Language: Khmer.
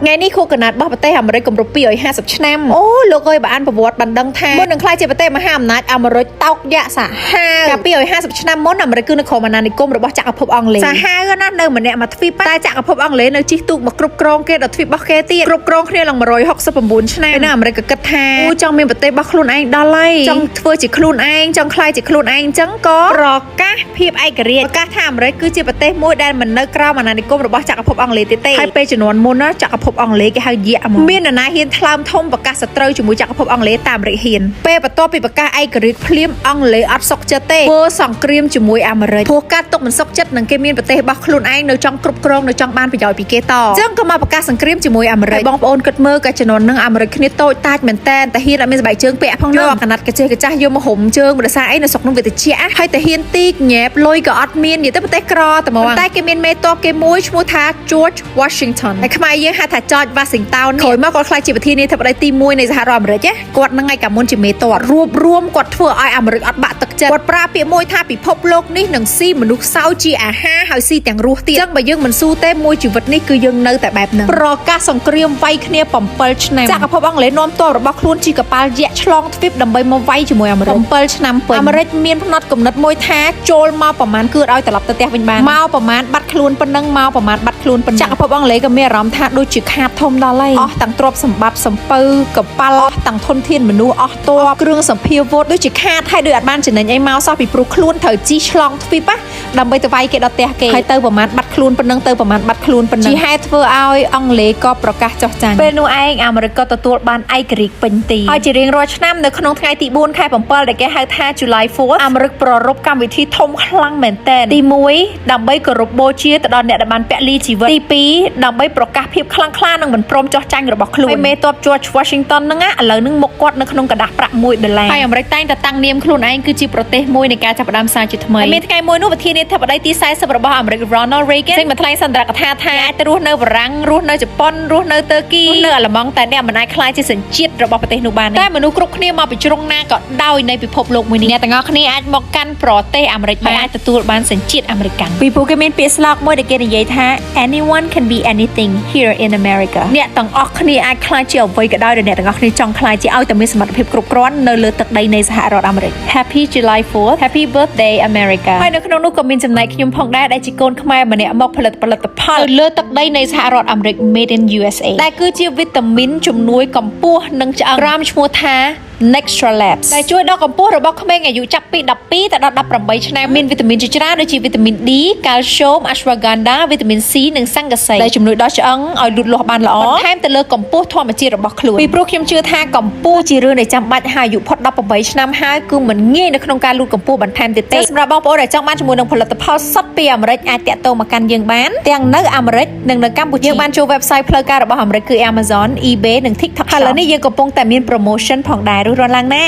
ngày nay khu cận nát bao bát hàm rơi cầm rụp pi ở 50 ឆ្នាំអូលោកអើយបានប្រវត្តិបានដឹងថាមុននឹងខ្លាចជាប្រទេសមហាអំណាចអាមេរិកតោកយ៉ាសាហាវកាលពី50ឆ្នាំមុនអាមេរិកគឺនគរអាណានិគមរបស់ចក្រភពអង់គ្លេសសាហាវណានៅម្នាក់មកទ្វីបតែចក្រភពអង់គ្លេសនៅជិះទូកមកគ្រប់គ្រងគេដល់ទ្វីបរបស់គេទៀតគ្រប់គ្រងគ្នាឡើង169ឆ្នាំនៅអាមេរិកក៏គិតថាអូចង់មានប្រទេសរបស់ខ្លួនឯងដល់ហើយចង់ធ្វើជាខ្លួនឯងចង់ខ្លាចជាខ្លួនឯងអញ្ចឹងក៏ប្រកាសភាពឯករាជ្យប្រកាសថាអាមេរិកគឺជាប្រទេសមួយដែលមិននៅក្រោមអាណានិគមរបស់ចក្រភពអង់គ្លេសទេហើយពេលជំនាន់មុនណាចក្រភពអង់គ្លេសគេហៅយាក់មកមាននរណាហ៊ានថ្លើមធំប្រកាសសត្រូវជាមួយចក្រភពអង់គ្លេសតាមអាមេរិកហ៊ានពេលបន្ទាប់ពីប្រកាសឯករាជ្យភ្លាមអង់គ្លេសអត់សុខចិត្តទេធ្វើសង្គ្រាមជាមួយអាមេរិកព្រោះការទុកមិនសុខចិត្តនឹងគេមានប្រទេសរបស់ខ្លួនឯងនៅចង់គ្រប់គ្រងនៅចង់បានប្រយោជន៍ពីគេតអញ្ចឹងក៏មកប្រកាសសង្គ្រាមជាមួយអាមេរិកបងប្អូនគិតមើលកាលជំនាន់នឹងអាមេរិកគ្នាតូចតាចមែនតែនតែហ៊ានអត់មានស្បែកជើងពាក់ផងយកកណាត់កាចេះកាចាស់យកមកហុំជើងដោយសារអីនៅស្រុកនោះវាតិចហើយតែហ៊ានទីកញ៉ែបលុយក៏អត់មាននិយាយទៅប្រទេសក្រតែមកតែគេមានមេតបគេមួយឈ្មោះថា George Washington ហើយខ្មែរយើងហៅថា George Washington ក្រោយមកគាត់ខ្លាចជាប្រធានាធិបតីទី1នៃសហរដ្ឋអាមេរិកគាត់នឹងឯកាលមុនជាមេតបរួបរวมគាត់ធ្វើឲ្យអាមេរិកអត់បាក់ទឹកចិត្តគាត់ប្រើពាក្យមួយថាពិភពលោកនេះនឹងស៊ីមនុស្សសោជាអាហារហើយស៊ីទាំងរស់ទៀតអញ្ចឹងបើយើងមិនស៊ូទេមួយជីវិតនេះគឺយើងនៅតែបែបហ្នឹងប្រកាសសង្គ្រាមវាយគ្នា7ឆ្នាំចក្រភពអង់គ្លេសនាំទ័ពរបស់ខ្លួនជាកប៉ាល់យក្សឆ្លងទ្វីបដើម្បីមកវាយជាមួយអាមេរិក7ឆ្នាំពេញអាមេរិកមានផ្នត់គំនិតមួយថាចូលមកប្រមាណគឺឲ្យត្រឡប់ទៅផ្ទះវិញបានមកប្រមាណបាត់ខ្លួនប៉ុណ្ណឹងមកប្រមាណបាត់ខ្លួនប៉ុណ្ណឹងចក្រភពអង់គ្លេសក៏មានអារម្មណ៍ថាដូចជាខាតធំដល់ហើយអស់ទាំងទ្រព្យសម្បត្តិសំពៅកប៉ាល់អស់ទាំងធនធានមនុស្សអស់ទ័ពគ្រឿងសព្វាវុធដូចជាខាតហើយដូចអត់បានចំណេញអីមកសោះពីព្រោះខ្លួនត្រូវជីឆ្លងទ្វីបដើម្បីទៅវាយគេដល់ផ្ទះគេហើយទៅប្រមាណបាត់ខ្លួនប៉ុណ្ណឹងទៅប្រមាណបាត់ខ្លួនប៉ុណ្ណឹងជាហេតុធ្វើឲ្យអង់គ្លេសក៏ប្រកាសចុះចាញ់ពេលនោះឯងអាមេរិកក៏ទទួលបានឯករាជ្យពេញទីហើយជារៀងរាល់ឆ្នាំនៅក្នុងថ្ងៃទី4ខែ7ដែលគេហៅថា July 4 អាមេរិកប្រារព្ធកម្មវិធីធំខ្លាំងមែនទែនទី1ដើម្បីគោរពបូជាទៅដល់អ្នកដែលបានពលីជីវិតទី2ដើម្បីប្រកាសភាពខ្លាំងក្លានិងមិនព្រមចោះចាញ់របស់ខ្លួនហើយមេតប George Washington ហ្នឹងឥឡូវហ្នឹងមុខគាត់នៅក្នុងกระดาษប្រាក់$1ហើយអាមេរិកតែងតែតាំងនាមខ្លួនឯងគឺជាប្រទេសមួយនៃការចាប់ផ្ដើមសារជាថ្មីមានថ្ងៃមួយនោះប្រធានាធិបតីទី40របស់អាមេរិក Ronald Reagan ចេញមកថ្លែងសន្ទរកថាថាអាចទៅរស់នៅបារាំងរស់នៅជប៉ុនរស់នៅតឺគីរស់នៅអាល្លឺម៉ង់តែអ្នកមិនអាចខ្លាចជាសញ្ជាតិរបស់ប្រទេសនោះបានតែមនុស្សគ្រប់គ្នាមកពីជ្រុងណាក៏ដោយនៃពិភពលោកមួយនេះអ្នកទាំងអស់គ្នាអាចមកកាន់ប្រទេសអាមេរិកបានអាចទទួលបានសញ្ជាតិអាមេរិកពីព្រោះគេមានពាក្យស្លោកមួយដែលគេនិយាយថា anyone can be anything here in America អ្នកទាំងអស់គ្នាអាចខ្លាចជាអ្វីក៏ដោយដែលអ្នកទាំងអស់គ្នាចង់ខ្លាចជាឲ្យតែមានសមត្ថភាពគ្រប់គ្រាន់នៅលើទឹកដីនៃសហរដ្ឋអាមេរិក Happy July 4th Happy birthday America ហើយនៅក្នុងនោះក៏មានចំណែកខ្ញុំផងដែរដែលជាកូនខ្មែរម្នាក់មកផលិតផលលើទឹកដីនៃសហរដ្ឋអាមេរិក Made in USA ដែលគឺជាវីតាមីនជំនួយកម្ពស់និងឆ្អឹងរ៉ាមឈ្មោះថា Nextra Labs ដែលជួយដល់កម្ពស់របស់ក្មេងអាយុចាប់ពី12ទៅដល់18ឆ្នាំមានវីតាមីនជាច្រើនដូចជាវីតាមីន D កាល់ស្យូម Ashwagandha វីតាមីន C និងសង្កសីដែលជំនួយដល់ឆ្អឹងឲ្យលូតលាស់បានល្អបន្ថែមទៅលើកម្ពស់ធម្មជាតិរបស់ខ្លួនពីព្រោះខ្ញុំជឿថាកម្ពស់ជារឿងដែលចាំបាច់ហើយអាយុផុត18ឆ្នាំហើយគឺមិនងាយនៅក្នុងការលូតកម្ពស់បន្ថែមទៀតទេសម្រាប់បងប្អូនដែលចង់បានជាមួយនឹងផលិតផលសុទ្ធពីអាមេរិកអាចតាក់ទងមកកាន់យើងបានទាំងនៅអាមេរិកនិងនៅកម្ពុជាយើងបានចូល website ផ្លូវការរបស់អាមេរិកគឺ Amazon, eBay និង TikTok ឥឡូវនេះយើងកំពុងតែមាន promotion ផងដែររស់រានឡើងណា